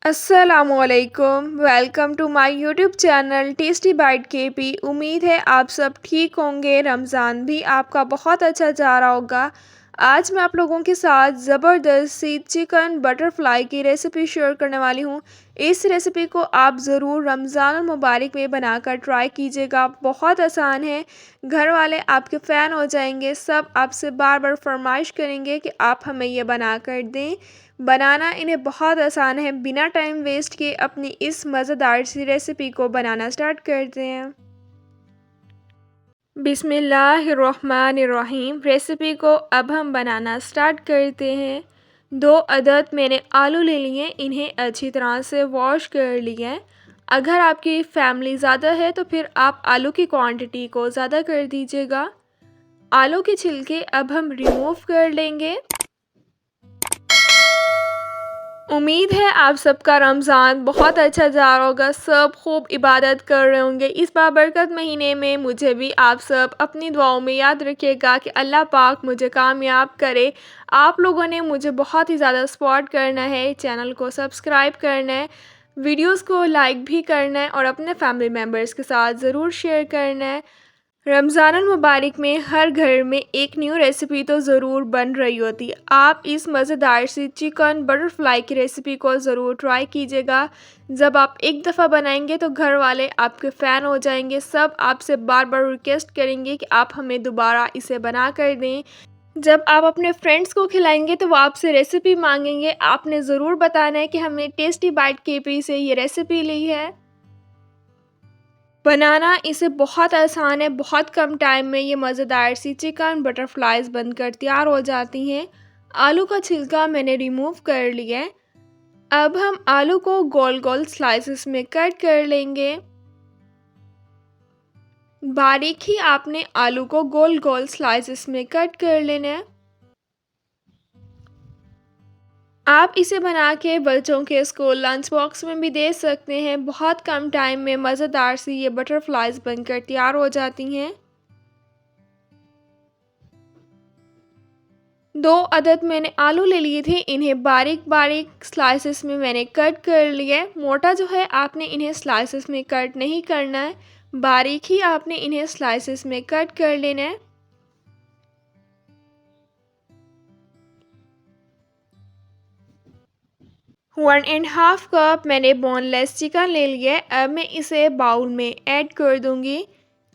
अस्सलामुअलैकुम। Welcome to my YouTube channel tasty bite KP. उम्मीद है आप सब ठीक होंगे। रमज़ान भी आपका बहुत अच्छा जा रहा होगा। आज मैं आप लोगों के साथ ज़बरदस्त सी चिकन बटरफ्लाई की रेसिपी शेयर करने वाली हूँ। इस रेसिपी को आप ज़रूर रमज़ान मुबारक में बनाकर ट्राई कीजिएगा। बहुत आसान है, घर वाले आपके फ़ैन हो जाएंगे। सब आपसे बार बार फरमाइश करेंगे कि आप हमें ये बना कर दें। बनाना इन्हें बहुत आसान है। बिना टाइम वेस्ट किए अपनी इस मज़ेदार सी रेसिपी को बनाना स्टार्ट करते हैं। बिस्मिल्लाहिर्रहमानिर्रहीम। रेसिपी को अब हम बनाना स्टार्ट करते हैं। 2 अदद मैंने आलू ले लिए, इन्हें अच्छी तरह से वॉश कर लिया है। अगर आपकी फैमिली ज़्यादा है तो फिर आप आलू की क्वांटिटी को ज़्यादा कर दीजिएगा। आलू के छिलके अब हम रिमूव कर लेंगे। उम्मीद है आप सबका रमज़ान बहुत अच्छा जा रहा होगा, सब खूब इबादत कर रहे होंगे। इस बाबरकत महीने में मुझे भी आप सब अपनी दुआओं में याद रखिएगा कि अल्लाह पाक मुझे कामयाब करे। आप लोगों ने मुझे बहुत ही ज़्यादा सपोर्ट करना है, चैनल को सब्सक्राइब करना है, वीडियोस को लाइक भी करना है और अपने फैमिली मेम्बर्स के साथ ज़रूर शेयर करना है। रमज़ान मुबारक में हर घर में एक न्यू रेसिपी तो ज़रूर बन रही होती है। आप इस मज़ेदार सी चिकन बटरफ्लाई की रेसिपी को ज़रूर ट्राई कीजिएगा। जब आप एक दफ़ा बनाएंगे तो घर वाले आपके फ़ैन हो जाएंगे। सब आपसे बार बार रिक्वेस्ट करेंगे कि आप हमें दोबारा इसे बना कर दें। जब आप अपने फ्रेंड्स को खिलाएंगे तो वो आपसे रेसिपी मांगेंगे। आपने ज़रूर बताना है कि हमने टेस्टी बाइट केपी से ये रेसिपी ली है। बनाना इसे बहुत आसान है, बहुत कम टाइम में ये मज़ेदार सी चिकन बटरफ्लाइज बनकर तैयार हो जाती हैं। आलू का छिलका मैंने रिमूव कर लिया है। अब हम आलू को गोल गोल स्लाइसेस में कट कर लेंगे। बारीक ही आपने आलू को गोल गोल स्लाइसेस में कट कर लेना है। आप इसे बना के बच्चों के स्कूल लंच बॉक्स में भी दे सकते हैं। बहुत कम टाइम में मज़ेदार सी ये बटरफ्लाइज बनकर तैयार हो जाती हैं। 2 अदद मैंने आलू ले लिए थे, इन्हें बारीक बारीक स्लाइसेस में मैंने कट कर लिया है। मोटा जो है आपने इन्हें स्लाइसेस में कट नहीं करना है, बारीक ही आपने इन्हें स्लाइसेस में कट कर लेना है। वन एंड हाफ कप मैंने बोनलेस चिकन ले लिया है। अब मैं इसे बाउल में ऐड कर दूंगी।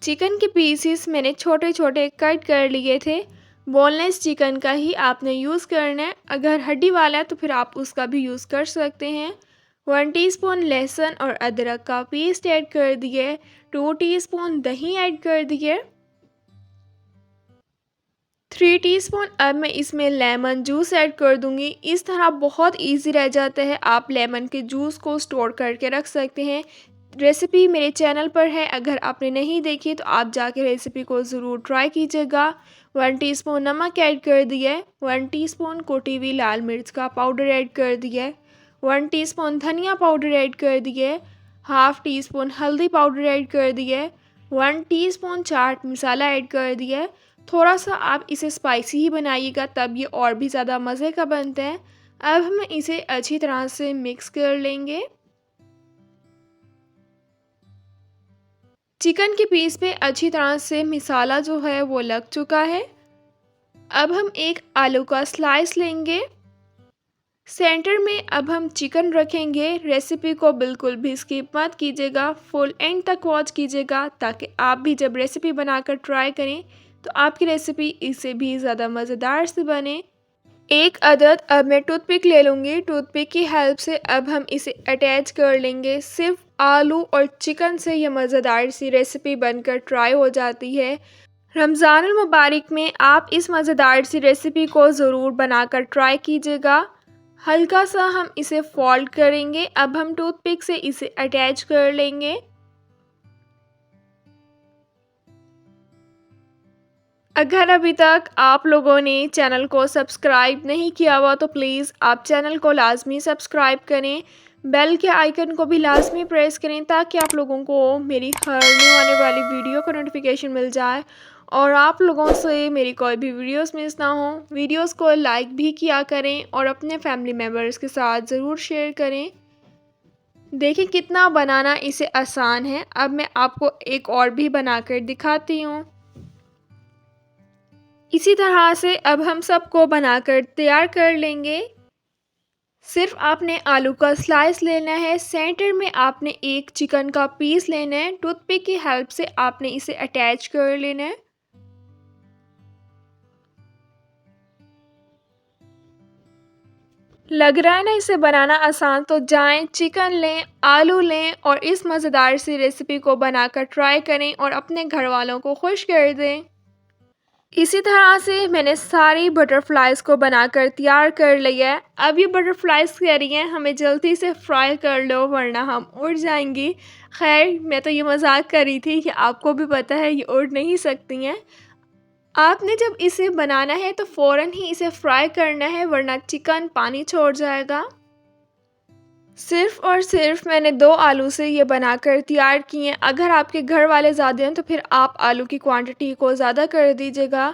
चिकन के पीसेस मैंने छोटे छोटे कट कर लिए थे। बोनलेस चिकन का ही आपने यूज़ करना है। अगर हड्डी वाला है तो फिर आप उसका भी यूज़ कर सकते हैं। 1 टीस्पून लहसुन और अदरक का पेस्ट ऐड कर दिए। 2 टीस्पून दही ऐड कर दिए। 3 टीस्पून अब मैं इसमें लेमन जूस ऐड कर दूंगी। इस तरह बहुत इजी रह जाता है, आप लेमन के जूस को स्टोर करके रख सकते हैं। रेसिपी मेरे चैनल पर है, अगर आपने नहीं देखी तो आप जाके रेसिपी को ज़रूर ट्राई कीजिएगा। 1 टीस्पून नमक ऐड कर दिया है। 1 टीस्पून कुटी हुई लाल मिर्च का पाउडर ऐड कर दिया है। 1 टीस्पून धनिया पाउडर ऐड कर दिए। हाफ़ टी स्पून हल्दी पाउडर ऐड कर दिए। 1 टीस्पून चाट मसाला ऐड कर दिया। थोड़ा सा आप इसे स्पाइसी ही बनाइएगा, तब ये और भी ज़्यादा मज़े का बनता है। अब हम इसे अच्छी तरह से मिक्स कर लेंगे। चिकन के पीस पे अच्छी तरह से मसाला जो है वो लग चुका है। अब हम एक आलू का स्लाइस लेंगे। सेंटर में अब हम चिकन रखेंगे। रेसिपी को बिल्कुल भी स्किप मत कीजिएगा, फुल एंड तक वॉच कीजिएगा ताकि आप भी जब रेसिपी बनाकर ट्राई करें तो आपकी रेसिपी इससे भी ज़्यादा मज़ेदार से बने। एक अदद अब मैं टूथपिक ले लूँगी। टूथपिक की हेल्प से अब हम इसे अटैच कर लेंगे। सिर्फ आलू और चिकन से यह मज़ेदार सी रेसिपी बनकर ट्राई हो जाती है। रमज़ान मुबारक में आप इस मज़ेदार सी रेसिपी को ज़रूर बनाकर ट्राई कीजिएगा। हल्का सा हम इसे फोल्ड करेंगे। अब हम टूथपिक से इसे अटैच कर लेंगे। अगर अभी तक आप लोगों ने चैनल को सब्सक्राइब नहीं किया हुआ तो प्लीज़ आप चैनल को लाजमी सब्सक्राइब करें, बेल के आइकन को भी लाजमी प्रेस करें ताकि आप लोगों को मेरी हर न्यू आने वाली वीडियो का नोटिफिकेशन मिल जाए और आप लोगों से मेरी कोई भी वीडियोस मिस ना हो। वीडियोस को लाइक भी किया करें और अपने फैमिली मेम्बर्स के साथ ज़रूर शेयर करें। देखिए कितना बनाना इसे आसान है। अब मैं आपको एक और भी बनाकर दिखाती हूँ। इसी तरह से अब हम सबको बनाकर तैयार कर लेंगे। सिर्फ आपने आलू का स्लाइस लेना है, सेंटर में आपने एक चिकन का पीस लेना है, टूथपिक की हेल्प से आपने इसे अटैच कर लेना है। लग रहा है ना इसे बनाना आसान, तो जाएं चिकन लें, आलू लें और इस मज़ेदार सी रेसिपी को बनाकर ट्राई करें और अपने घर वालों को खुश कर दें। इसी तरह से मैंने सारी बटरफ्लाइज़ को बनाकर तैयार कर लिया है। अब ये बटरफ्लाइज़ कह रही हैं हमें जल्दी से फ्राई कर लो वरना हम उड़ जाएंगी। खैर मैं तो ये मजाक कर रही थी कि आपको भी पता है ये उड़ नहीं सकती हैं। आपने जब इसे बनाना है तो फ़ौरन ही इसे फ्राई करना है वरना चिकन पानी छोड़ जाएगा। सिर्फ़ और सिर्फ़ मैंने 2 आलू से ये बनाकर तैयार किए हैं। अगर आपके घर वाले ज़्यादा हैं तो फिर आप आलू की क्वांटिटी को ज़्यादा कर दीजिएगा।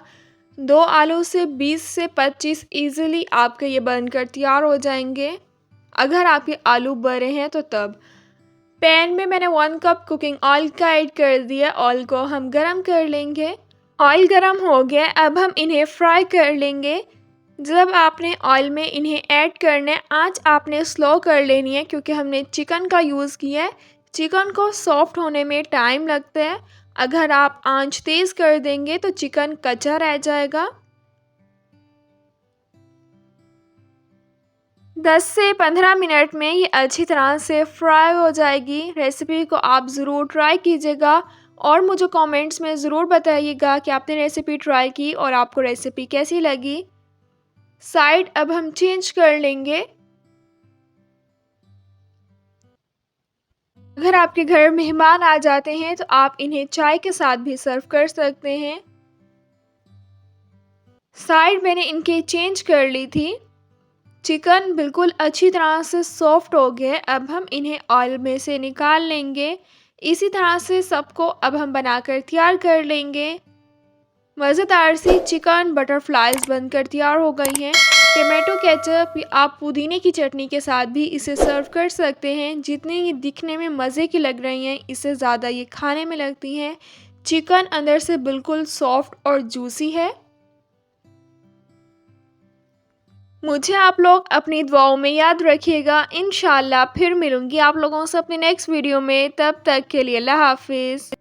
2 आलू से 20 से 25 ईज़िली आपके ये बनकर तैयार हो जाएंगे। अगर आपके आलू बड़े हैं तो तब। पैन में मैंने 1 कप कुकिंग ऑयल का ऐड कर दिया। ऑयल को हम गरम कर लेंगे। ऑयल गरम हो गया, अब हम इन्हें फ्राई कर लेंगे। जब आपने ऑयल में इन्हें ऐड करना है, आँच आपने स्लो कर लेनी है क्योंकि हमने चिकन का यूज़ किया है। चिकन को सॉफ्ट होने में टाइम लगता है। अगर आप आँच तेज़ कर देंगे तो चिकन कच्चा रह जाएगा। 10 से 15 मिनट में ये अच्छी तरह से फ्राई हो जाएगी। रेसिपी को आप ज़रूर ट्राई कीजिएगा और मुझे कमेंट्स में ज़रूर बताइएगा कि आपने रेसिपी ट्राई की और आपको रेसिपी कैसी लगी। साइड अब हम चेंज कर लेंगे। अगर आपके घर मेहमान आ जाते हैं तो आप इन्हें चाय के साथ भी सर्व कर सकते हैं। साइड मैंने इनके चेंज कर ली थी। चिकन बिल्कुल अच्छी तरह से सॉफ्ट हो गए। अब हम इन्हें ऑयल में से निकाल लेंगे। इसी तरह से सबको अब हम बनाकर तैयार कर लेंगे। मज़ेदार सी चिकन बटरफ्लाइज बनकर तैयार हो गई हैं। टमाटो केचप या आप पुदीने की चटनी के साथ भी इसे सर्व कर सकते हैं। जितनी ये दिखने में मज़े की लग रही हैं इससे ज़्यादा ये खाने में लगती हैं। चिकन अंदर से बिल्कुल सॉफ्ट और जूसी है। मुझे आप लोग अपनी दुआओं में याद रखिएगा। इंशाल्लाह फिर मिलूंगी आप लोगों से अपने नेक्स्ट वीडियो में। तब तक के लिए अल्लाह हाफिज़।